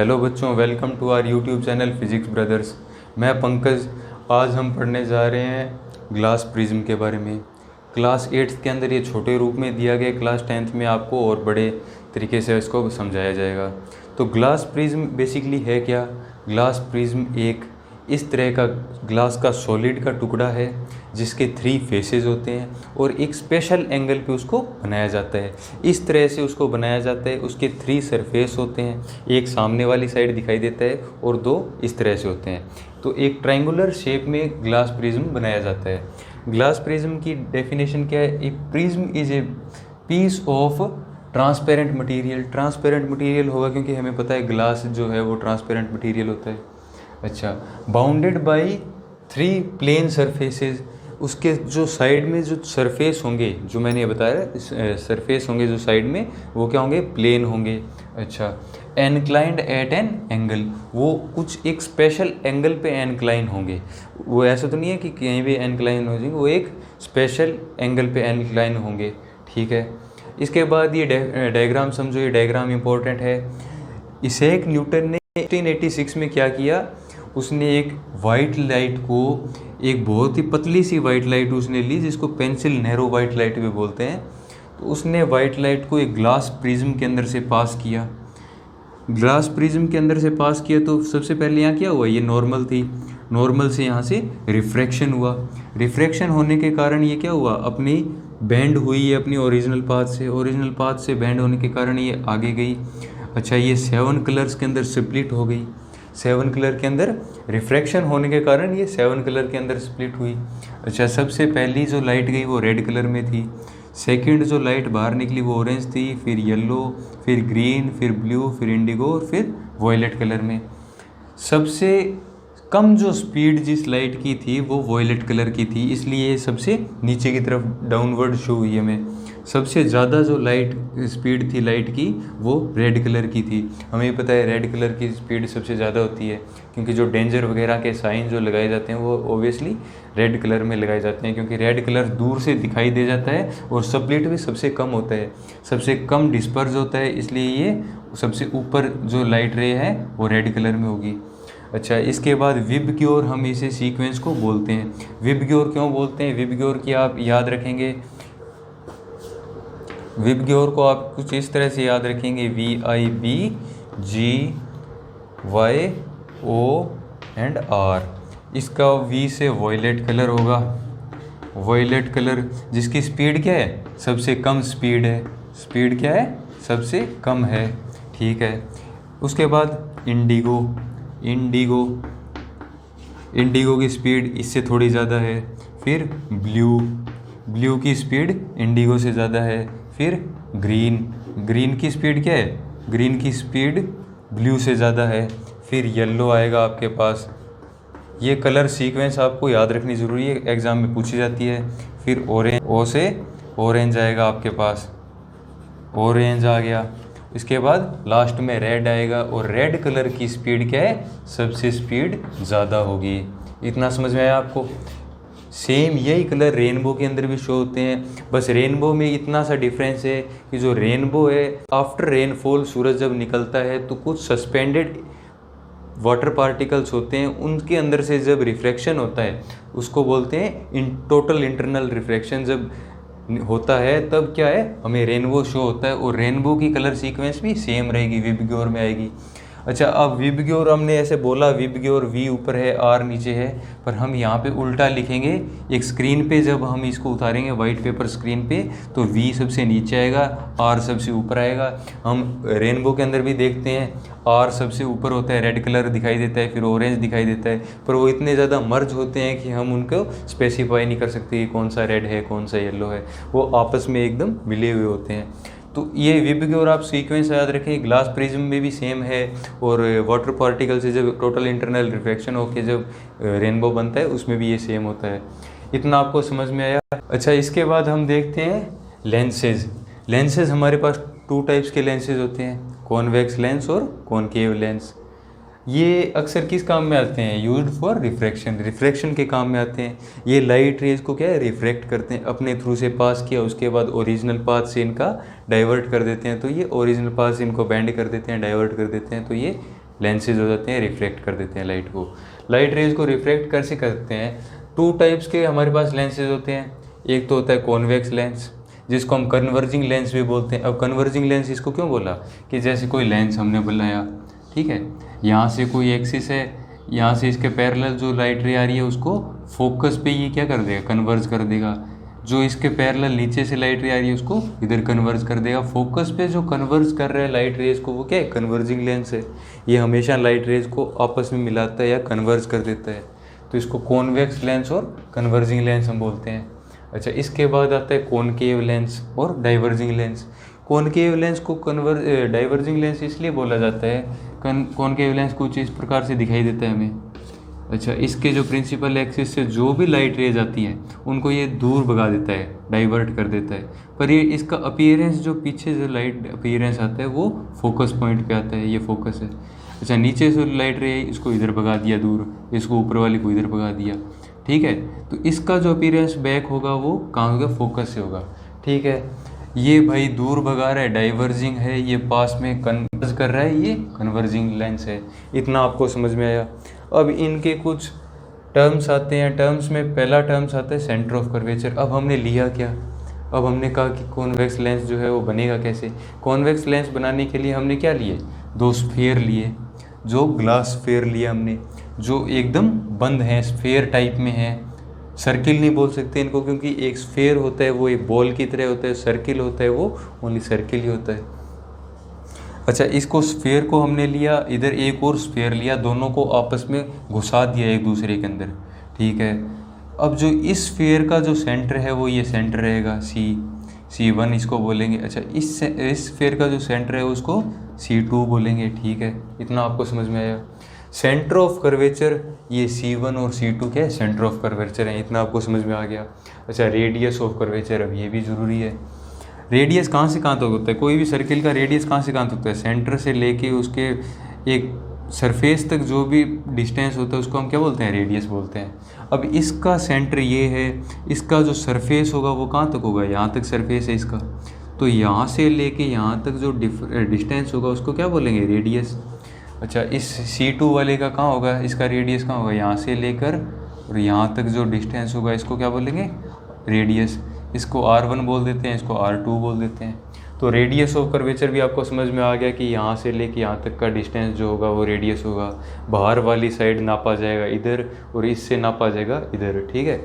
Hello बच्चों, welcome to our YouTube channel physics brothers. मैं पंकज। आज हम पढ़ने जा रहे हैं ग्लास प्रिज्म के बारे में। क्लास 8th के अंदर ये छोटे रूप में दिया गया, क्लास 10th में आपको और बड़े तरीके से इसको समझाया जाएगा। तो ग्लास प्रिज्म बेसिकली है क्या? ग्लास प्रिज्म एक इस तरह का ग्लास का सॉलिड का टुकड़ा है जिसके 3 फेसेस होते हैं और एक स्पेशल एंगल पे उसको बनाया जाता है। इस तरह से उसको बनाया जाता है। उसके 3 सरफेस होते हैं, एक सामने वाली साइड दिखाई देता है और 2 इस तरह से होते हैं। तो एक ट्रायंगुलर शेप में ग्लास प्रिज्म बनाया जाता है। ग्लास प्रिज्म की डेफिनेशन क्या है? A prism is a piece of transparent material. Transparent material होगा क्योंकि हमें पता है ग्लास जो है वो ट्रांसपेरेंट मटेरियल होता है। अच्छा, बाउंडेड बाई 3 प्लेन सरफेसेस। उसके जो साइड में जो सरफेस होंगे, जो मैंने बताया सरफेस होंगे जो साइड में, वो क्या होंगे? प्लेन होंगे। अच्छा, एनक्लाइंड एट एन एंगल, वो कुछ एक स्पेशल एंगल पे एनक्लाइन होंगे। वो ऐसा तो नहीं है कि कहीं भी एनक्लाइन हो जाएंगे, वो एक स्पेशल एंगल पे एनक्लाइन होंगे। ठीक है। इसके बाद ये डायग्राम समझो, ये डायग्राम इंपॉर्टेंट है। इसैक न्यूटन ने 1886 में क्या किया? उसने एक वाइट लाइट को, एक बहुत ही पतली सी वाइट लाइट उसने ली जिसको पेंसिल नैरो वाइट लाइट भी बोलते हैं। तो उसने वाइट लाइट को एक ग्लास प्रिज्म के अंदर से पास किया। ग्लास प्रिज्म के अंदर से पास किया तो सबसे पहले यहाँ क्या हुआ? ये नॉर्मल थी, नॉर्मल से यहाँ से रिफ्रैक्शन हुआ। रिफ्रैक्शन होने के कारण ये क्या हुआ? अपनी बैंड हुई है अपनी ओरिजिनल पाथ से बैंड होने के कारण ये आगे गई। अच्छा, ये 7 कलर्स के अंदर स्प्लिट हो गई। 7 कलर के अंदर रिफ्रैक्शन होने के कारण ये 7 कलर के अंदर स्प्लिट हुई। अच्छा, सबसे पहली जो लाइट गई वो रेड कलर में थी। सेकंड जो लाइट बाहर निकली वो ऑरेंज थी, फिर येलो, फिर ग्रीन, फिर ब्लू, फिर इंडिगो और फिर वॉयलेट कलर में। सबसे कम जो स्पीड जिस लाइट की थी वो वॉयलेट कलर की थी, इसलिए सबसे नीचे की तरफ डाउनवर्ड शो हुई हमें। सबसे ज़्यादा जो लाइट स्पीड थी लाइट की वो रेड कलर की थी। हमें पता है रेड कलर की स्पीड सबसे ज़्यादा होती है क्योंकि जो डेंजर वगैरह के साइन जो लगाए जाते हैं वो ओबियसली रेड कलर में लगाए जाते हैं, क्योंकि रेड कलर दूर से दिखाई दे जाता है और स्प्लिट भी सबसे कम होता है, सबसे कम डिस्पर्स होता है, इसलिए ये सबसे ऊपर जो लाइट रे है वो रेड कलर में होगी। अच्छा, इसके बाद विबग्योर, हम इसे सीक्वेंस को बोलते हैं। विबग्योर क्यों बोलते हैं? विबग्योर की आप याद रखेंगे, विबग्योर को आप कुछ इस तरह से याद रखेंगे, VIBGYOR। इसका V से वॉयलेट कलर होगा। वॉयलेट कलर जिसकी स्पीड क्या है? सबसे कम स्पीड है। स्पीड क्या है? सबसे कम है। ठीक है। उसके बाद इंडिगो। इंडिगो की स्पीड इससे थोड़ी ज़्यादा है। फिर ब्लू की स्पीड इंडिगो से ज़्यादा है। फिर ग्रीन की स्पीड क्या है? ग्रीन की स्पीड ब्लू से ज़्यादा है। फिर येलो आएगा आपके पास। ये कलर सीक्वेंस आपको याद रखनी ज़रूरी है, एग्ज़ाम में पूछी जाती है। फिर ऑरेंज, ओ से ऑरेंज आएगा आपके पास, ऑरेंज आ गया। इसके बाद लास्ट में रेड आएगा और रेड कलर की स्पीड क्या है? सबसे स्पीड ज़्यादा होगी। इतना समझ में आया आपको? सेम यही कलर रेनबो के अंदर भी शो होते हैं, बस रेनबो में इतना सा डिफरेंस है कि जो रेनबो है आफ्टर रेनफॉल सूरज जब निकलता है तो कुछ सस्पेंडेड वाटर पार्टिकल्स होते हैं, उनके अंदर से जब रिफ्रैक्शन होता है उसको बोलते हैं टोटल इंटरनल रिफ्रैक्शन। जब होता है तब क्या है? हमें रेनबो शो होता है और रेनबो की कलर सीक्वेंस भी सेम रहेगी, विबग्योर में आएगी। अच्छा, अब विबग्योर हमने ऐसे बोला, विबग्योर V ऊपर है R नीचे है, पर हम यहाँ पे उल्टा लिखेंगे। एक स्क्रीन पे जब हम इसको उतारेंगे वाइट पेपर स्क्रीन पे तो V सबसे नीचे आएगा, R सबसे ऊपर आएगा। हम रेनबो के अंदर भी देखते हैं, R सबसे ऊपर होता है, रेड कलर दिखाई देता है, फिर ऑरेंज दिखाई देता है, पर वो इतने ज़्यादा मर्ज होते हैं कि हम उनको स्पेसिफाई नहीं कर सकते कि कौन सा रेड है कौन सा येलो है, वो आपस में एकदम मिले हुए होते हैं। तो ये विबग्योर आप सीक्वेंस याद रखें। ग्लास प्रिज्म में भी सेम है और वाटर पार्टिकल से जब टोटल इंटरनल रिफ्रैक्शन होकर जब रेनबो बनता है उसमें भी ये सेम होता है। इतना आपको समझ में आया? अच्छा, इसके बाद हम देखते हैं लेंसेज। लेंसेज हमारे पास 2 टाइप्स के लेंसेज होते हैं, कॉन्वेक्स लेंस और कॉनकेव लेंस। ये अक्सर किस काम में आते हैं? यूज्ड फॉर रिफ्रैक्शन, रिफ्रैक्शन के काम में आते हैं। ये लाइट रेज को क्या है? रिफ्रैक्ट करते हैं, अपने थ्रू से पास किया, उसके बाद ओरिजिनल पाथ से इनका डाइवर्ट कर देते हैं, तो ये ओरिजिनल पाथ से इनको बेंड कर देते हैं, डाइवर्ट कर देते हैं, तो ये लेंसेज हो जाते हैं, रिफ्लेक्ट कर देते हैं लाइट को। लाइट रेज को रिफ्लेक्ट कैसे करते हैं? 2 टाइप्स के हमारे पास लेंसेज होते हैं। एक तो होता है कॉन्वेक्स लेंस, जिसको हम कन्वर्जिंग लेंस भी बोलते हैं। अब कन्वर्जिंग लेंस इसको क्यों बोला कि जैसे कोई लेंस हमने बनाया, ठीक है, यहाँ से कोई एक्सिस है, यहाँ से इसके पैरेलल जो लाइट रे आ रही है उसको फोकस पे ये क्या कर देगा, कन्वर्ज कर देगा। जो इसके पैरेलल नीचे से लाइट रे आ रही है उसको इधर कन्वर्ज कर देगा। फोकस पे जो कन्वर्ज कर रहा है लाइट रेज को वो क्या है, कन्वर्जिंग लेंस है। ये हमेशा लाइट रेज को आपस में मिलाता है या कन्वर्ज कर देता है, तो इसको कॉन्वेक्स लेंस और कन्वर्जिंग लेंस हम बोलते हैं। अच्छा, इसके बाद आता है कॉनकेव लेंस और डाइवर्जिंग लेंस। कॉनकेव लेंस को डाइवर्जिंग लेंस इसलिए बोला जाता है, कॉनकेव लेंस कुछ इस प्रकार से दिखाई देता है हमें। अच्छा, इसके जो प्रिंसिपल एक्सिस से जो भी लाइट रेज आती हैं उनको ये दूर भगा देता है, डाइवर्ट कर देता है। पर ये इसका अपीयरेंस, जो पीछे जो लाइट अपीयरेंस आता है वो फोकस पॉइंट पे आता है, ये फोकस है। अच्छा, नीचे से लाइट रे इसको इधर भगा दिया दूर, इसको ऊपर वाली को इधर भगा दिया, ठीक है। तो इसका जो अपीयरेंस बैक होगा वो कहाँ होगा, फोकस से होगा, ठीक है। ये भाई दूर भगा रहा है, डाइवर्जिंग है, ये पास में कन्वर्ज कर रहा है, ये कन्वर्जिंग लेंस है। इतना आपको समझ में आया। अब इनके कुछ टर्म्स आते हैं। टर्म्स में पहला टर्म्स आता है सेंटर ऑफ कर्वेचर। अब हमने लिया क्या, अब हमने कहा कि कॉन्वेक्स लेंस जो है वो बनेगा कैसे। कॉन्वेक्स लेंस बनाने के लिए हमने क्या लिए, 2 स्फीयर लिए, जो ग्लास स्फीयर लिया हमने, जो एकदम बंद है, स्फीयर टाइप में है। सर्किल नहीं बोल सकते इनको, क्योंकि एक स्फीयर होता है वो एक बॉल की तरह होता है, सर्किल होता है वो ओनली सर्किल ही होता है। अच्छा, इसको स्फीयर को हमने लिया, इधर एक और स्फीयर लिया, दोनों को आपस में घुसा दिया एक दूसरे के अंदर, ठीक है। अब जो इस स्फीयर का जो सेंटर है वो ये सेंटर रहेगा, C1 इसको बोलेंगे। अच्छा, इस स्फीयर का जो सेंटर है उसको C2 बोलेंगे, ठीक है। इतना आपको समझ में आया। सेंटर ऑफ कर्वेचर, ये C1 और C2 क्या है, सेंटर ऑफ कर्वेचर है, इतना आपको समझ में आ गया। अच्छा, रेडियस ऑफ कर्वेचर, अब ये भी ज़रूरी है। रेडियस कहाँ से कहाँ तक होता है, कोई भी सर्किल का रेडियस कहाँ से कहाँ तक होता है, सेंटर से लेके उसके एक सरफेस तक जो भी डिस्टेंस होता है उसको हम क्या बोलते हैं, रेडियस बोलते हैं। अब इसका सेंटर ये है, इसका जो सरफेस होगा वो कहाँ तक होगा, यहाँ तक सरफेस है इसका, तो यहाँ से लेके यहाँ तक जो डिस्टेंस होगा उसको क्या बोलेंगे, रेडियस। अच्छा, इस C2 वाले का कहाँ होगा, इसका रेडियस कहाँ होगा, यहाँ से लेकर और यहाँ तक जो डिस्टेंस होगा इसको क्या बोलेंगे, रेडियस। इसको R1 बोल देते हैं, इसको R2 बोल देते हैं। तो रेडियस ऑफ कर्वेचर भी आपको समझ में आ गया कि यहाँ से लेके यहाँ तक का डिस्टेंस जो होगा वो रेडियस होगा। बाहर वाली साइड नापा जाएगा इधर और इससे नापा जाएगा इधर, ठीक है।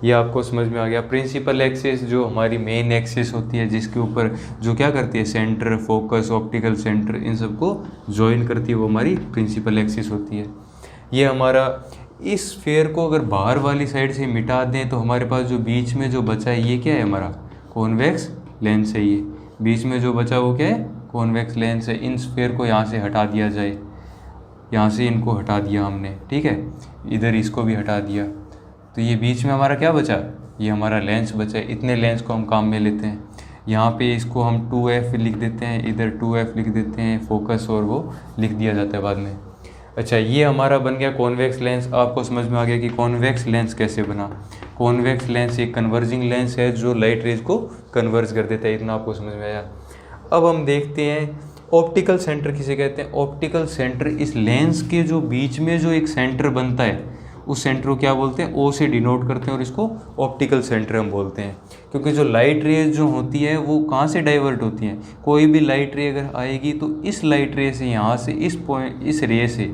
ये आपको समझ में आ गया। प्रिंसिपल एक्सिस जो हमारी मेन एक्सिस होती है, जिसके ऊपर जो क्या करती है, सेंटर, फोकस, ऑप्टिकल सेंटर, इन सबको ज्वाइन करती है, वो हमारी प्रिंसिपल एक्सिस होती है। ये हमारा, इस स्फीयर को अगर बाहर वाली साइड से मिटा दें तो हमारे पास जो बीच में जो बचा है ये क्या है, हमारा कॉन्वेक्स लेंस है। ये बीच में जो बचा वो क्या है, कॉन्वेक्स लेंस है। इन स्फीयर को यहाँ से हटा दिया जाए, यहाँ से इनको हटा दिया हमने, ठीक है, इधर इसको भी हटा दिया, तो ये बीच में हमारा क्या बचा, ये हमारा लेंस बचा है। इतने लेंस को हम काम में लेते हैं। यहाँ पे इसको हम 2F लिख देते हैं, इधर 2F लिख देते हैं, फोकस, और वो लिख दिया जाता है बाद में। अच्छा, ये हमारा बन गया कॉन्वेक्स लेंस। आपको समझ में आ गया कि कॉन्वेक्स लेंस कैसे बना। कॉन्वेक्स लेंस एक कन्वर्जिंग लेंस है जो लाइट रेज को कन्वर्ज कर देता है, इतना आपको समझ में आया। अब हम देखते हैं ऑप्टिकल सेंटर किसे कहते हैं। ऑप्टिकल सेंटर, इस लेंस के जो बीच में जो एक सेंटर बनता है उस सेंटर को क्या बोलते हैं, O से डिनोट करते हैं, और इसको ऑप्टिकल सेंटर हम बोलते हैं। क्योंकि जो लाइट रेज जो होती है वो कहाँ से डाइवर्ट होती हैं, कोई भी लाइट रे अगर आएगी तो इस लाइट रे से यहाँ से इस पॉइंट, इस रे से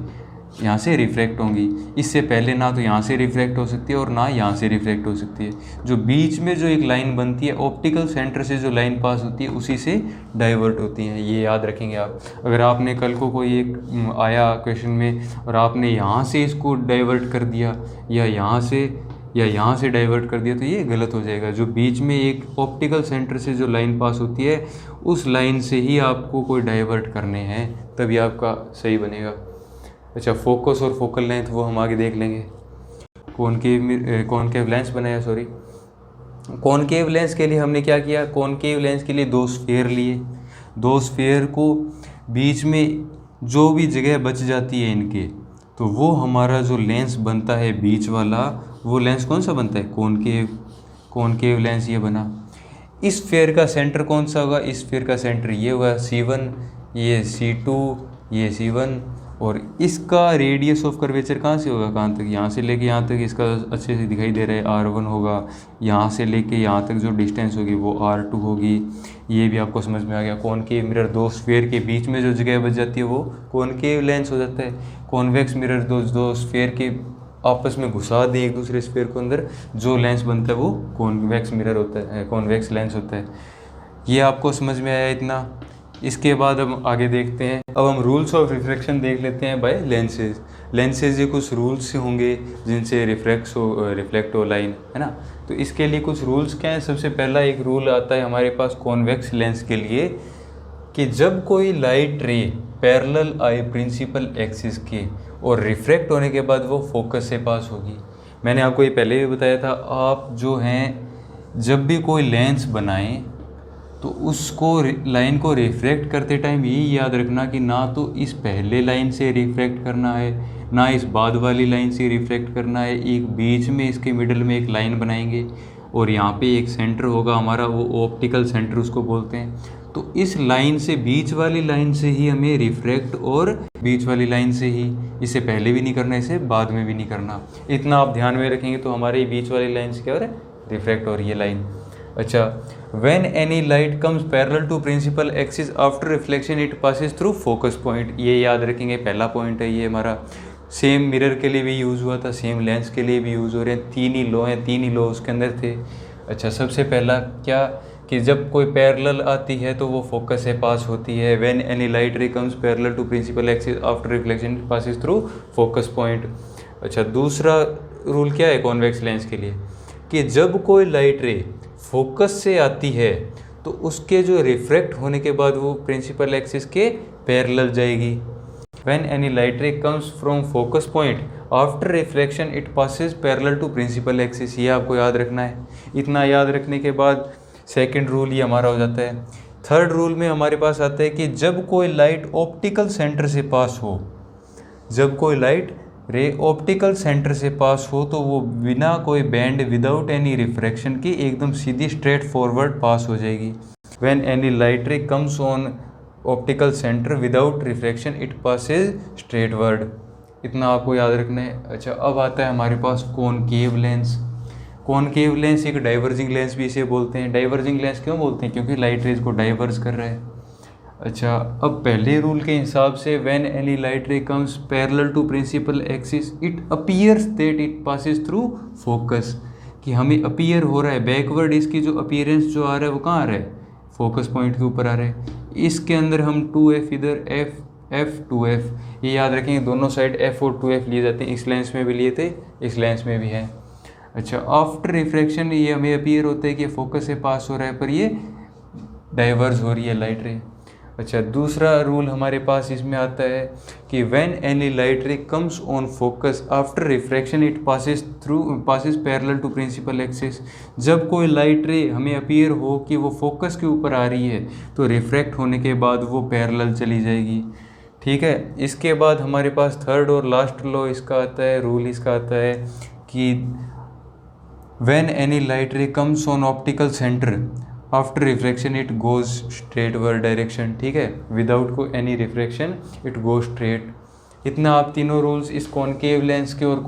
यहाँ से रिफ्रैक्ट होंगी। इससे पहले ना तो यहाँ से रिफ्रैक्ट हो सकती है और ना यहाँ से रिफ्रैक्ट हो सकती है। जो बीच में जो एक लाइन बनती है, ऑप्टिकल सेंटर से जो लाइन पास होती है उसी से डाइवर्ट होती हैं। ये याद रखेंगे आप। अगर आपने कल को कोई एक आया क्वेश्चन में और आपने यहाँ से इसको डाइवर्ट कर दिया या यहाँ से डाइवर्ट कर दिया तो ये गलत हो जाएगा। जो बीच में एक ऑप्टिकल सेंटर से जो लाइन पास होती है उस लाइन से ही आपको कोई डाइवर्ट करने हैं, तभी आपका सही बनेगा। अच्छा, फोकस और फोकल लेंथ वो हम आगे देख लेंगे। कॉनकेव लेंस बनाया, सॉरी, कॉनकेव लेंस के लिए हमने क्या किया, कॉनकेव लेंस के लिए 2 स्फीयर लिए। 2 स्फीयर को बीच में जो भी जगह बच जाती है इनके, तो वो हमारा जो लेंस बनता है बीच वाला, वो लेंस कौन सा बनता है, कॉनकेव लेंस ये बना। इस स्फीयर का सेंटर कौन सा होगा, इस स्फीयर का सेंटर ये होगा C1, ये C2, ये C1 और इसका रेडियस ऑफ कर्वेचर कहाँ से होगा, कहाँ तक, यहाँ से लेके यहाँ तक इसका अच्छे से दिखाई दे रहा है R1 होगा, यहाँ से लेके यहाँ तक जो डिस्टेंस होगी वो R2 होगी। ये भी आपको समझ में आ गया। कॉनकेव मिरर, दो स्फेयर के बीच में जो जगह बच जाती है वो कॉनकेव लेंस हो जाता है। कॉन्वेक्स मिरर, दो स्फेयर के आपस में घुसा दें एक दूसरे स्फेयर को अंदर, जो लेंस बनता है वो कॉन्वेक्स मिरर होता है, कॉन्वेक्स लेंस होता है। ये आपको समझ में आया इतना। इसके बाद हम आगे देखते हैं। अब हम रूल्स ऑफ रिफ्रैक्शन देख लेते हैं बाय लेंसेज। लेंसेज ये कुछ रूल्स होंगे जिनसे रिफ्लेक्ट हो लाइन, है ना। तो इसके लिए कुछ रूल्स क्या हैं। सबसे पहला एक रूल आता है हमारे पास कॉन्वेक्स लेंस के लिए कि जब कोई लाइट रे पैरेलल आए प्रिंसिपल एक्सिस के और रिफ्रैक्ट होने के बाद वो फोकस से पास होगी। मैंने आपको ये पहले भी बताया था, आप जो हैं जब भी कोई लेंस बनाएं तो उसको लाइन को रिफ्रैक्ट करते टाइम यही याद रखना कि ना तो इस पहले लाइन से रिफ्रैक्ट करना है, ना इस बाद वाली लाइन से रिफ्रैक्ट करना है। एक बीच में इसके मिडल में एक लाइन बनाएंगे और यहाँ पे एक सेंटर होगा हमारा, वो ऑप्टिकल सेंटर उसको बोलते हैं। तो इस लाइन से, बीच वाली लाइन से ही हमें रिफ्रैक्ट, और बीच वाली लाइन से ही, इससे पहले भी नहीं करना, इसे बाद में भी नहीं करना। इतना आप ध्यान में रखेंगे तो हमारे बीच वाली लाइन से क्या हो रहा है, रिफ्रैक्ट हो रही है लाइन। अच्छा, when any light comes parallel to principal axis after reflection it passes through focus point। ये याद रखेंगे, पहला पॉइंट है ये हमारा। सेम मिरर के लिए भी यूज़ हुआ था, सेम लेंस के लिए भी यूज़ हो रहे हैं। तीन ही लॉ हैं, तीन ही लॉ उसके अंदर थे। अच्छा, सबसे पहला क्या कि जब कोई पैरेलल आती है तो वो फोकस से पास होती है। when any light ray comes parallel to principal axis after reflection it passes through focus point। अच्छा, दूसरा रूल क्या है कॉन्वेक्स लेंस के लिए कि जब कोई लाइट रे फोकस से आती है तो उसके जो रिफ्रैक्ट होने के बाद वो प्रिंसिपल एक्सिस के पैरेलल जाएगी। When any light ray comes from focus point after reflection it passes parallel to principal axis। ये आपको याद रखना है। इतना याद रखने के बाद सेकंड रूल ये हमारा हो जाता है। थर्ड रूल में हमारे पास आता है कि जब कोई लाइट ऑप्टिकल सेंटर से पास हो, जब कोई लाइट रे ऑप्टिकल सेंटर से पास हो तो वो बिना कोई बैंड, विदाउट एनी रिफ्रैक्शन की एकदम सीधी स्ट्रेट फॉरवर्ड पास हो जाएगी। When any light ray comes on optical centre without refraction it passes straightward. इतना आपको याद रखना है। अच्छा, अब आता है हमारे पास कॉनकेव लेंस। कॉनकेव लेंस एक डाइवर्जिंग लेंस भी इसे बोलते हैं। डाइवर्जिंग लेंस क्यों बोलते हैं, क्योंकि लाइट रेज को डाइवर्ज कर रहा है। अच्छा, अब पहले रूल के हिसाब से when any light ray comes parallel to principal axis it appears that it passes through focus, कि हमें अपीयर हो रहा है बैकवर्ड, इसकी जो अपीयरेंस जो आ रहा है वो कहाँ आ रहा है, फोकस पॉइंट के ऊपर आ रहा है। इसके अंदर हम 2f इधर f 2f, ये याद रखेंगे, दोनों साइड f और 2f लिए जाते हैं। इस लेंस में भी लिए थे, इस लेंस में भी है। अच्छा, आफ्टर रिफ्रैक्शन ये हमें अपीयर होता है कि फोकस से पास हो रहा है पर ये डाइवर्ज हो रही है लाइट रे। अच्छा, दूसरा रूल हमारे पास इसमें आता है कि when any light ray comes on focus after refraction it passes parallel to principal axis. जब कोई लाइट रे हमें अपीयर हो कि वो फोकस के ऊपर आ रही है तो रिफ्रैक्ट होने के बाद वो पैरेलल चली जाएगी। ठीक है, इसके बाद हमारे पास थर्ड और लास्ट लॉ इसका आता है, रूल इसका आता है कि when any light ray comes on optical centre after refraction it goes straightward direction. ठीक है, विदाउट को any refraction it goes straight. इतना आप तीनों रूल्स इस कॉनकेव लेंस के और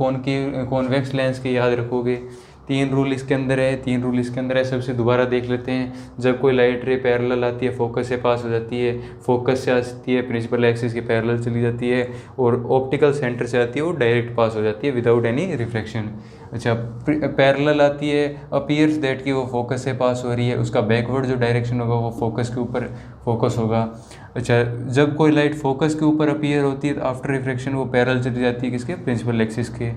कॉन्वेक्स लेंस के याद रखोगे। तीन रूल इसके अंदर है, तीन रूल इसके अंदर है। सबसे दोबारा देख लेते हैं। जब कोई लाइट रे पैरेलल आती है, फोकस से पास हो जाती है, फोकस से आती है प्रिंसिपल एक्सिस के पैरेलल चली जाती है, और ऑप्टिकल सेंटर से आती है वो डायरेक्ट पास हो जाती है विदाउट एनी रिफ्रैक्शन। अच्छा, पैरेलल आती है, अपीयर्स दैट कि वो फोकस से पास हो रही है, उसका बैकवर्ड जो डायरेक्शन होगा वो फोकस के ऊपर फोकस होगा। अच्छा, जब कोई लाइट फोकस के ऊपर अपीयर होती है तो आफ्टर रिफ्रैक्शन वो पैरेलल चली जाती है किसके, प्रिंसिपल एक्सिस के।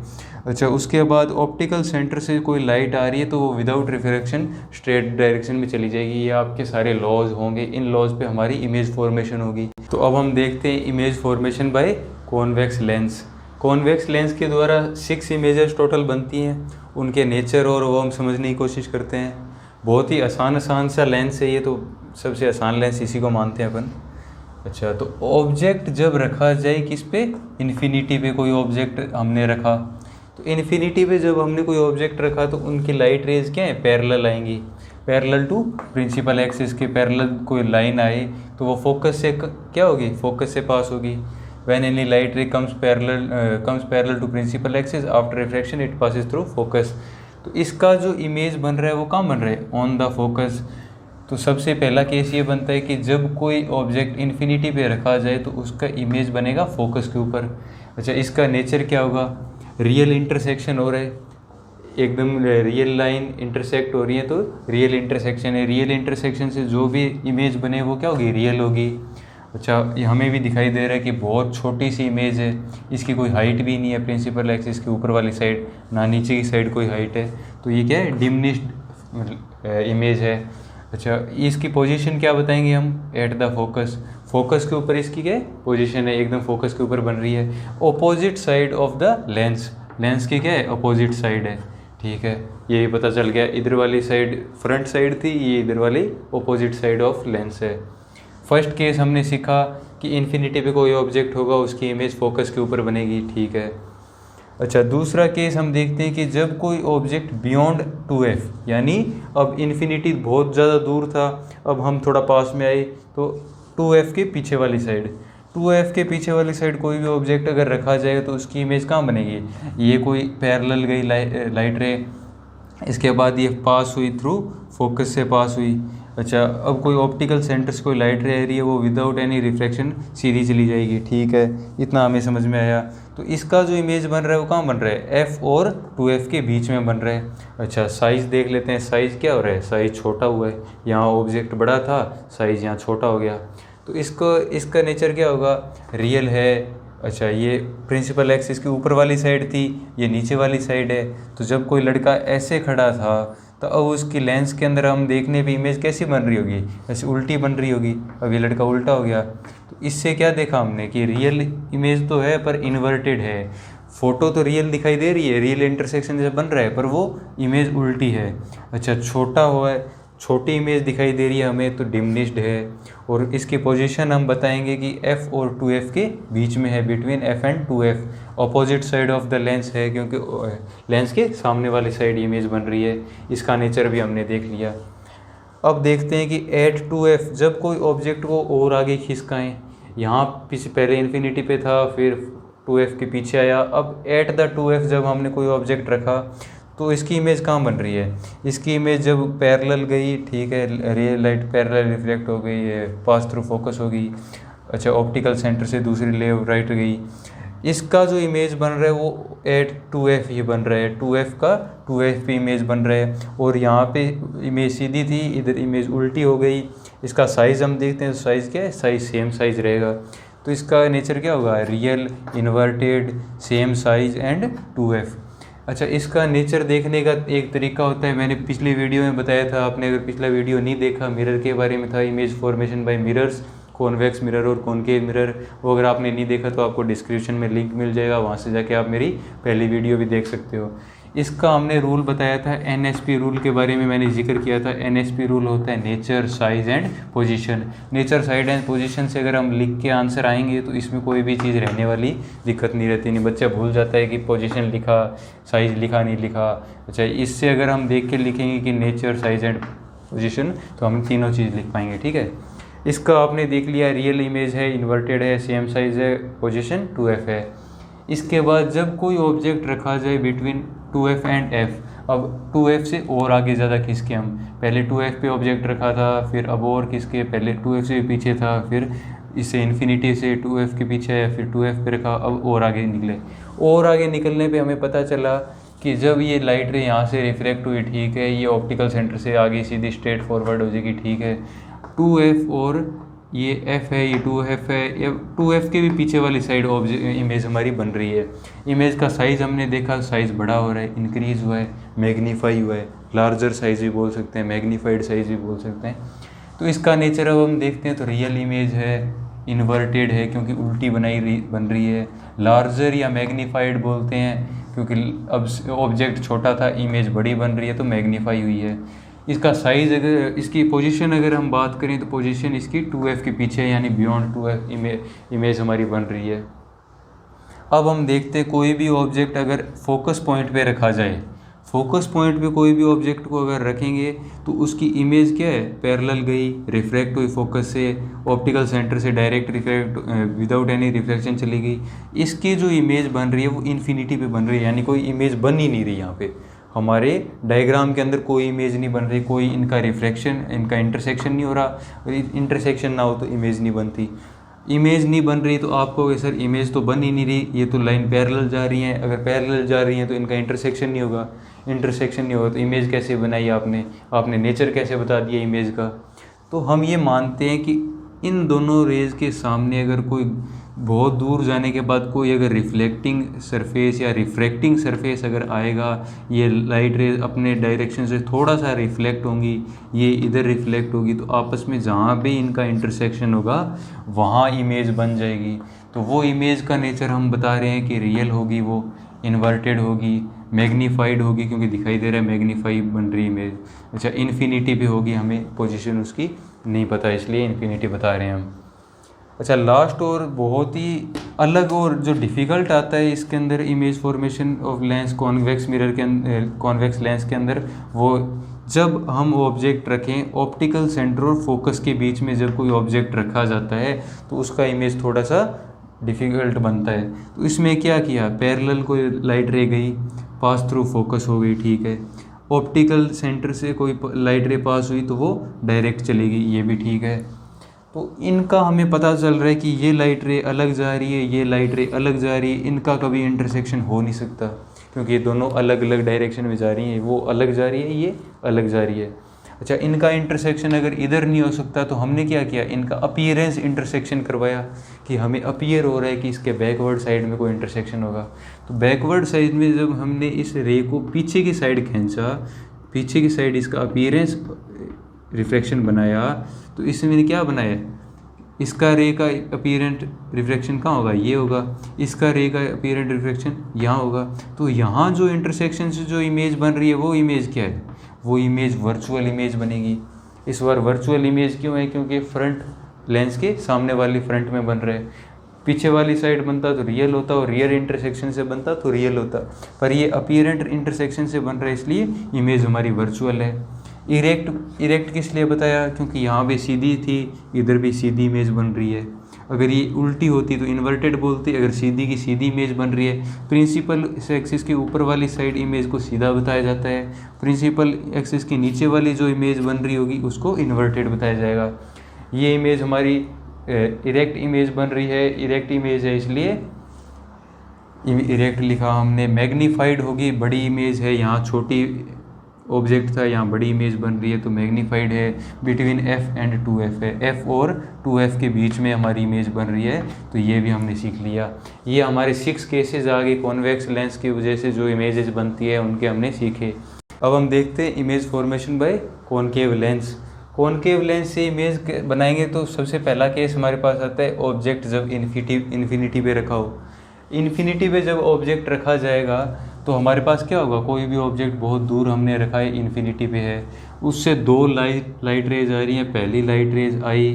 अच्छा, उसके बाद ऑप्टिकल सेंटर से कोई लाइट आ रही है तो वो विदाउट रिफ्रैक्शन स्ट्रेट डायरेक्शन में चली जाएगी। ये आपके सारे लॉज होंगे, इन लॉज पे हमारी इमेज फॉर्मेशन होगी। तो अब हम देखते हैं image formation by convex lens. Convex lens के द्वारा 6 इमेजेस टोटल बनती हैं। उनके नेचर और वो हम समझने की कोशिश करते हैं। बहुत ही आसान सा लेंस है ये, तो सबसे आसान लेंस इसी को मानते हैं अपन। अच्छा, तो ऑब्जेक्ट जब रखा जाए किस पे, इन्फिनिटी पे कोई ऑब्जेक्ट हमने रखा, तो इन्फिनिटी पे जब हमने कोई ऑब्जेक्ट रखा तो उनकी लाइट रेज क्या है, पैरेलल आएंगी। पैरेलल टू प्रिंसिपल एक्सिस के पैरेलल कोई लाइन आए तो वो फोकस से क्या होगी, फोकस से पास होगी। When any light ray comes parallel to principal axis after refraction it passes through focus. तो इसका जो इमेज बन रहा है वो कहाँ बन रहा है, ऑन द फोकस। तो सबसे पहला केस ये बनता है कि जब कोई ऑब्जेक्ट इन्फिनिटी पे रखा जाए तो उसका इमेज बनेगा फोकस के ऊपर। अच्छा, इसका नेचर क्या होगा, रियल इंटरसेक्शन हो रहा है, एकदम रियल लाइन इंटरसेक्ट हो रही है तो रियल इंटरसेक्शन है। रियल इंटरसेक्शन से जो भी इमेज बने वो क्या होगी, रियल होगी। अच्छा, ये हमें भी दिखाई दे रहा है कि बहुत छोटी सी इमेज है, इसकी कोई हाइट भी नहीं है प्रिंसिपल एक्सिस के ऊपर वाली साइड, ना नीचे की साइड कोई हाइट है, तो ये क्या है, डिमिनिश्ड इमेज है। अच्छा, इसकी पोजीशन क्या बताएंगे हम, एट द फोकस, फोकस के ऊपर इसकी क्या पोजीशन है, एकदम फोकस के ऊपर बन रही है। Opposite side of the lens, lens की क्या है, अपोजिट साइड है। ठीक है, ये पता चल गया, इधर वाली साइड फ्रंट साइड थी, ये इधर वाली ऑपोजिट साइड ऑफ लेंस है। फर्स्ट केस हमने सीखा कि इन्फिनिटी पे कोई ऑब्जेक्ट होगा उसकी इमेज फोकस के ऊपर बनेगी। ठीक है। अच्छा, दूसरा केस हम देखते हैं कि जब कोई ऑब्जेक्ट बियॉन्ड 2f, यानी अब इन्फिनिटी बहुत ज़्यादा दूर था, अब हम थोड़ा पास में आए, तो 2f के पीछे वाली साइड, 2f के पीछे वाली साइड कोई भी ऑब्जेक्ट अगर रखा जाएगा तो उसकी इमेज कहाँ बनेगी, ये कोई पैरेलल गई लाइट रे, इसके बाद ये पास हुई थ्रू फोकस से पास हुई। अच्छा, अब कोई ऑप्टिकल सेंटर से कोई लाइट रे आ रही है, वो विदाउट एनी रिफ्लेक्शन सीधी चली जाएगी। ठीक है, इतना हमें समझ में आया। तो इसका जो इमेज बन रहा है वो कहाँ बन रहा है, f और 2f के बीच में बन रहा है। अच्छा, साइज़ देख लेते हैं, साइज़ क्या हो रहा है, साइज़ छोटा हुआ है, यहाँ ऑब्जेक्ट बड़ा था, साइज़ यहाँ छोटा हो गया। तो इसका नेचर क्या होगा, रियल है। अच्छा, ये प्रिंसिपल एक्सिस की ऊपर वाली साइड थी, ये नीचे वाली साइड है। तो जब कोई लड़का ऐसे खड़ा था तो अब उसकी लेंस के अंदर हम देखने पे इमेज कैसी बन रही होगी, ऐसे उल्टी बन रही होगी। अब ये लड़का उल्टा हो गया, तो इससे क्या देखा हमने कि रियल इमेज तो है पर इन्वर्टेड है। फ़ोटो तो रियल दिखाई दे रही है, रियल इंटरसेक्शन जैसे बन रहा है, पर वो इमेज उल्टी है। अच्छा, छोटा हुआ है, छोटी इमेज दिखाई दे रही है हमें तो डिमिनिश्ड है। और इसकी पोजीशन हम बताएंगे कि f और 2f के बीच में है, between f and 2f, opposite side of the lens है, क्योंकि लेंस के सामने वाली साइड इमेज बन रही है। इसका नेचर भी हमने देख लिया। अब देखते हैं कि एट 2f जब कोई ऑब्जेक्ट को और आगे खिसकाएं, यहाँ पीछे पहले इन्फिनिटी पे था, फिर 2f के पीछे आया, अब एट द 2f जब हमने कोई ऑब्जेक्ट रखा तो इसकी इमेज कहाँ बन रही है, इसकी इमेज जब पैरेलल गई, ठीक है, रियल लाइट पैरेलल रिफ्लेक्ट हो गई है, पास थ्रू फोकस हो गई। अच्छा, ऑप्टिकल सेंटर से दूसरी लेव राइट गई, इसका जो इमेज बन रहा है वो एट 2f ही बन रहा है, 2f का 2f पे इमेज बन रहा है। और यहाँ पे इमेज सीधी थी, इधर इमेज उल्टी हो गई। इसका साइज़ हम देखते हैं, साइज़ क्या है, साइज़ सेम साइज़ रहेगा। तो इसका नेचर क्या होगा, real, inverted, same size and 2f। अच्छा, इसका नेचर देखने का एक तरीका होता है, मैंने पिछली वीडियो में बताया था, आपने अगर पिछला वीडियो नहीं देखा, मिरर के बारे में था, image formation by mirrors, convex mirror और कॉनकेव मिरर, वो अगर आपने नहीं देखा तो आपको डिस्क्रिप्शन में लिंक मिल जाएगा, वहाँ से जाके आप मेरी पहली वीडियो भी देख सकते हो। इसका हमने रूल बताया था, NSP रूल के बारे में मैंने जिक्र किया था। NSP रूल होता है nature, size and position. Nature, size and position से अगर हम लिख के आंसर आएंगे तो इसमें कोई भी चीज़ रहने वाली दिक्कत नहीं रहती, नहीं बच्चा भूल जाता है कि पोजीशन लिखा, साइज़ लिखा, नहीं लिखा। अच्छा, इससे अगर हम देख के लिखेंगे कि नेचर, साइज एंड पोजीशन, तो हम तीनों चीज़ लिख पाएंगे। ठीक है, इसका आपने देख लिया, रियल इमेज है, इन्वर्टेड है, सेम साइज़ है, पोजीशन 2f है। इसके बाद जब कोई ऑब्जेक्ट रखा जाए बिटवीन 2f एंड f, अब 2f से और आगे ज़्यादा खिसके, हम पहले 2f पे ऑब्जेक्ट रखा था, फिर अब और खिसके, पहले 2f से पीछे था, फिर इससे इन्फिनिटी से 2f के पीछे आया, फिर 2f पे रखा, अब और आगे निकले। और आगे निकलने पे हमें पता चला कि जब ये लाइट रे यहाँ से रिफ्लेक्ट हुई, ठीक है, ये ऑप्टिकल सेंटर से आगे सीधी स्ट्रेट फॉरवर्ड हो जाएगी। ठीक है, 2f और ये f है, ये 2f है, ये 2f के भी पीछे वाली साइड इमेज हमारी बन रही है। इमेज का साइज़ हमने देखा, साइज़ बड़ा हो रहा है, इंक्रीज़ हुआ है, मैग्नीफाई हुआ है, लार्जर साइज़ भी बोल सकते हैं, मैग्नीफाइड साइज़ भी बोल सकते हैं। तो इसका नेचर अब हम देखते हैं तो रियल इमेज है, इन्वर्टेड है क्योंकि उल्टी बन रही है। लार्जर या मैग्नीफाइड बोलते हैं क्योंकि अब ऑब्जेक्ट छोटा था, इमेज बड़ी बन रही है तो मैग्नीफाई हुई है। इसका साइज़, अगर इसकी पोजीशन अगर हम बात करें तो पोजीशन इसकी 2f के पीछे, यानी बियॉन्ड 2f इमेज हमारी बन रही है। अब हम देखते हैं कोई भी ऑब्जेक्ट अगर फोकस पॉइंट पे रखा जाए, फोकस पॉइंट पे कोई भी ऑब्जेक्ट को अगर रखेंगे तो उसकी इमेज क्या है, पैरेलल गई, रिफ्रैक्ट हुई फोकस से, ऑप्टिकल सेंटर से direct refract without any reflection चली गई। इसकी जो इमेज बन रही है वो इन्फिनिटी पे बन रही है, यानी कोई इमेज बन ही नहीं रही। यहाँ पे हमारे डायग्राम के अंदर कोई इमेज नहीं बन रही, कोई इनका रिफ्रैक्शन, इनका इंटरसेक्शन नहीं हो रहा। इंटरसेक्शन ना हो तो इमेज नहीं बनती। इमेज नहीं बन रही तो आप कहोगे सर इमेज तो बन ही नहीं रही, ये तो लाइन पैरेलल जा रही है। अगर पैरेलल जा रही हैं तो इनका इंटरसेक्शन नहीं होगा, इंटरसेक्शन नहीं होगा तो इमेज कैसे बनाई आपने नेचर कैसे बता दिया इमेज का। तो हम ये मानते हैं कि इन दोनों रेज़ के सामने अगर कोई बहुत दूर जाने के बाद कोई अगर रिफ्लेक्टिंग सरफेस या रिफ्रैक्टिंग सरफेस अगर आएगा, ये लाइट रेज अपने डायरेक्शन से थोड़ा सा रिफ्लेक्ट होंगी, ये इधर रिफ्लेक्ट होगी, तो आपस में जहाँ भी इनका इंटरसेक्शन होगा वहाँ इमेज बन जाएगी। तो वो इमेज का नेचर हम बता रहे हैं कि रियल होगी, वो इन्वर्टेड होगी, मैग्नीफाइड होगी, क्योंकि दिखाई दे रहा है मैग्नीफाई बन रही इमेज। अच्छा, इन्फिनिटी भी होगी, हमें पोजीशन उसकी नहीं पता इसलिए इन्फिनिटी बता रहे हैं हम। अच्छा, लास्ट और बहुत ही अलग और जो डिफ़िकल्ट आता है इसके अंदर image formation of lens convex mirror के अंदर, कॉन्वेक्स लेंस के अंदर, वो जब हम ऑब्जेक्ट रखें ऑप्टिकल सेंटर और फोकस के बीच में जब कोई ऑब्जेक्ट रखा जाता है तो उसका इमेज थोड़ा सा डिफ़िकल्ट बनता है। तो इसमें क्या किया, पैरेलल कोई लाइट रे गई, पास थ्रू फोकस हो गई, ठीक है। ऑप्टिकल सेंटर से कोई लाइट रे पास हुई तो वो डायरेक्ट चली गई, ये भी ठीक है। तो इनका हमें पता चल रहा है कि ये लाइट रे अलग जा रही है, ये लाइट रे अलग जा रही है, इनका कभी इंटरसेक्शन हो नहीं सकता क्योंकि ये दोनों अलग अलग डायरेक्शन में जा रही हैं। वो अलग जा रही है, ये अलग जा रही है। अच्छा, इनका इंटरसेक्शन अगर इधर नहीं हो सकता तो हमने क्या किया, इनका अपीयरेंस इंटरसेक्शन करवाया कि हमें अपीयर हो रहा है कि इसके बैकवर्ड साइड में कोई इंटरसेक्शन होगा। तो बैकवर्ड साइड में जब हमने इस रे को पीछे की साइड खींचा, पीछे की साइड इसका अपीयरेंस रिफ्लेक्शन बनाया, तो इसमें मैंने क्या बनाया, इसका रे का अपीरेंट रिफ्लेक्शन कहाँ होगा, ये होगा। इसका रे का अपीरेंट रिफ्लेक्शन यहाँ होगा। तो यहाँ जो इंटरसेक्शन से जो इमेज बन रही है वो इमेज क्या है, वो इमेज वर्चुअल इमेज बनेगी। इस बार वर्चुअल इमेज क्यों है, क्योंकि फ्रंट लेंस के सामने वाली फ्रंट में बन रहा है। पीछे वाली साइड बनता तो रियल होता और रियर इंटरसेक्शन से बनता तो रियल होता, पर ये अपीरेंट इंटरसेक्शन से बन रहा है इसलिए इमेज हमारी वर्चुअल है। इरेक्ट किस लिए बताया, क्योंकि यहाँ पे सीधी थी, इधर भी सीधी इमेज बन रही है। अगर ये उल्टी होती तो इन्वर्टेड बोलती, अगर सीधी की सीधी इमेज बन रही है। प्रिंसिपल एक्सिस के ऊपर वाली साइड इमेज को सीधा बताया जाता है, प्रिंसिपल एक्सिस के नीचे वाली जो इमेज बन रही होगी उसको इन्वर्टेड बताया जाएगा। ये इमेज हमारी इरेक्ट इमेज बन रही है, इरेक्ट इमेज है इसलिए इरेक्ट लिखा हमने। मैग्नीफाइड होगी, बड़ी इमेज है, यहाँ छोटी ऑब्जेक्ट था, यहाँ बड़ी इमेज बन रही है तो मैग्नीफाइड है। बिटवीन f एंड 2f है, f और 2f के बीच में हमारी इमेज बन रही है, तो ये भी हमने सीख लिया। ये हमारे 6 केसेस आ गए कॉन्वेक्स लेंस की वजह से जो इमेजेस बनती है उनके हमने सीखे। अब हम देखते हैं image formation by concave lens. Concave lens से इमेज बनाएंगे तो सबसे पहला केस हमारे पास आता है ऑब्जेक्ट जब इन्फिनिटी पे रखा हो। इन्फिनिटी पे जब ऑब्जेक्ट रखा जाएगा तो हमारे पास क्या होगा, कोई भी ऑब्जेक्ट बहुत दूर हमने रखा है, इन्फिनिटी पे है, उससे 2 लाइट रेज आ रही हैं। पहली लाइट रेज आई,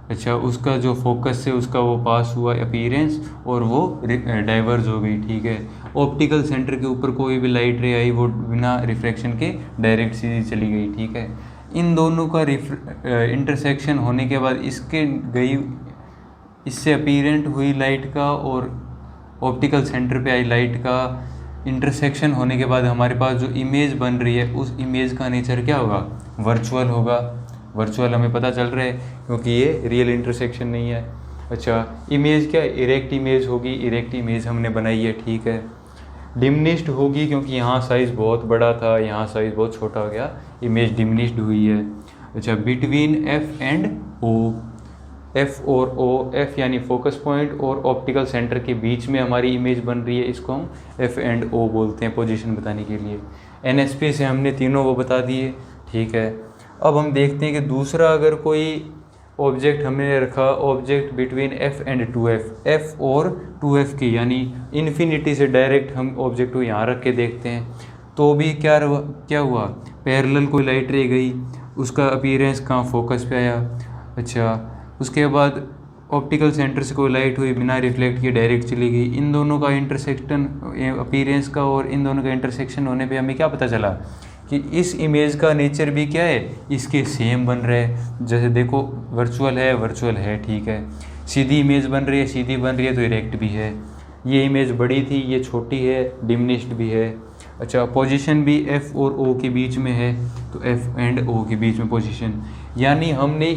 अच्छा, उसका जो फोकस से उसका वो पास हुआ अपीयरेंस और वो डाइवर्ज हो गई, ठीक है। ऑप्टिकल सेंटर के ऊपर कोई भी लाइट रे आई, वो बिना रिफ्रैक्शन के डायरेक्ट सीधी चली गई, ठीक है। इन दोनों का इंटरसेक्शन होने के बाद इसके गई, इससे अपीरेंट हुई लाइट का और ऑप्टिकल सेंटर पे आई लाइट का इंटरसेक्शन होने के बाद हमारे पास जो इमेज बन रही है उस इमेज का नेचर क्या होगा, वर्चुअल होगा। वर्चुअल हमें पता चल रहा है क्योंकि ये रियल इंटरसेक्शन नहीं है। अच्छा, इमेज क्या है, इरेक्ट इमेज होगी, इरेक्ट इमेज हमने बनाई है, ठीक है। डिमिनिश्ड होगी क्योंकि यहाँ साइज़ बहुत बड़ा था, यहाँ साइज़ बहुत छोटा हो गया, इमेज डिमिनिश्ड हुई है। अच्छा, between F and O, F और ओ, एफ यानी फोकस पॉइंट और ऑप्टिकल सेंटर के बीच में हमारी इमेज बन रही है, इसको हम एफ एंड ओ बोलते हैं पोजीशन बताने के लिए। एनएसपी से हमने तीनों वो बता दिए, ठीक है। अब हम देखते हैं कि दूसरा अगर कोई ऑब्जेक्ट हमने रखा, object between F and 2f, F और 2f की यानी इन्फिनिटी से डायरेक्ट हम ऑब्जेक्ट को यहाँ रख के देखते हैं तो भी क्या हुआ, पैरेलल कोई लाइट रे गई, उसका अपीयरेंस कहाँ, फोकस पे आया। अच्छा, उसके बाद ऑप्टिकल सेंटर से कोई लाइट हुई, बिना रिफ्लेक्ट किए डायरेक्ट चली गई। इन दोनों का इंटरसेक्शन अपीयरेंस का और इन दोनों का इंटरसेक्शन होने पे हमें क्या पता चला कि इस इमेज का नेचर भी क्या है, इसके सेम बन रहा है। जैसे देखो वर्चुअल है ठीक है, सीधी इमेज बन रही है, सीधी बन रही है तो इरेक्ट भी है। ये इमेज बड़ी थी, ये छोटी है, डिमिनिश्ड भी है। अच्छा, पोजीशन भी F और O के बीच में है, तो F एंड O के बीच में पोजीशन, यानी हमने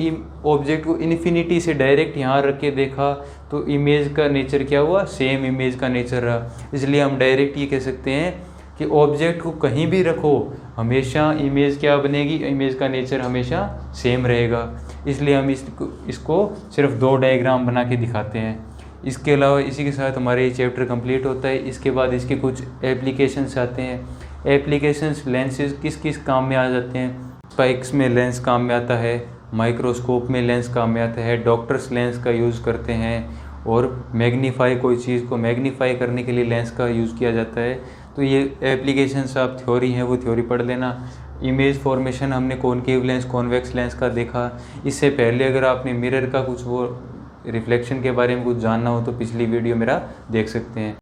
ऑब्जेक्ट को इन्फिनिटी से डायरेक्ट यहाँ रख के देखा तो इमेज का नेचर क्या हुआ, सेम इमेज का नेचर रहा। इसलिए हम डायरेक्ट ये कह सकते हैं कि ऑब्जेक्ट को कहीं भी रखो हमेशा इमेज क्या बनेगी, इमेज का नेचर हमेशा सेम रहेगा। इसलिए हम इसको सिर्फ 2 डायग्राम बना के दिखाते हैं। इसके अलावा इसी के साथ हमारे ये चैप्टर कंप्लीट होता है। इसके बाद इसके कुछ एप्लीकेशंस आते हैं। एप्लीकेशंस लेंसेज किस किस काम में आ जाते हैं। स्पाइक्स में लेंस काम में आता है, माइक्रोस्कोप में लेंस काम में आता है, डॉक्टर्स लेंस का यूज़ करते हैं, और मैग्नीफाई कोई चीज़ को मैग्नीफाई करने के लिए लेंस का यूज़ किया जाता है। तो ये एप्लीकेशंस आप थ्योरी हैं वो थ्योरी पढ़ लेना। इमेज फॉर्मेशन हमने कॉनकेव लेंस कॉन्वेक्स लेंस का देखा। इससे पहले अगर आपने मिरर का कुछ वो रिफ्लेक्शन के बारे में कुछ जानना हो तो पिछली वीडियो मेरा देख सकते हैं।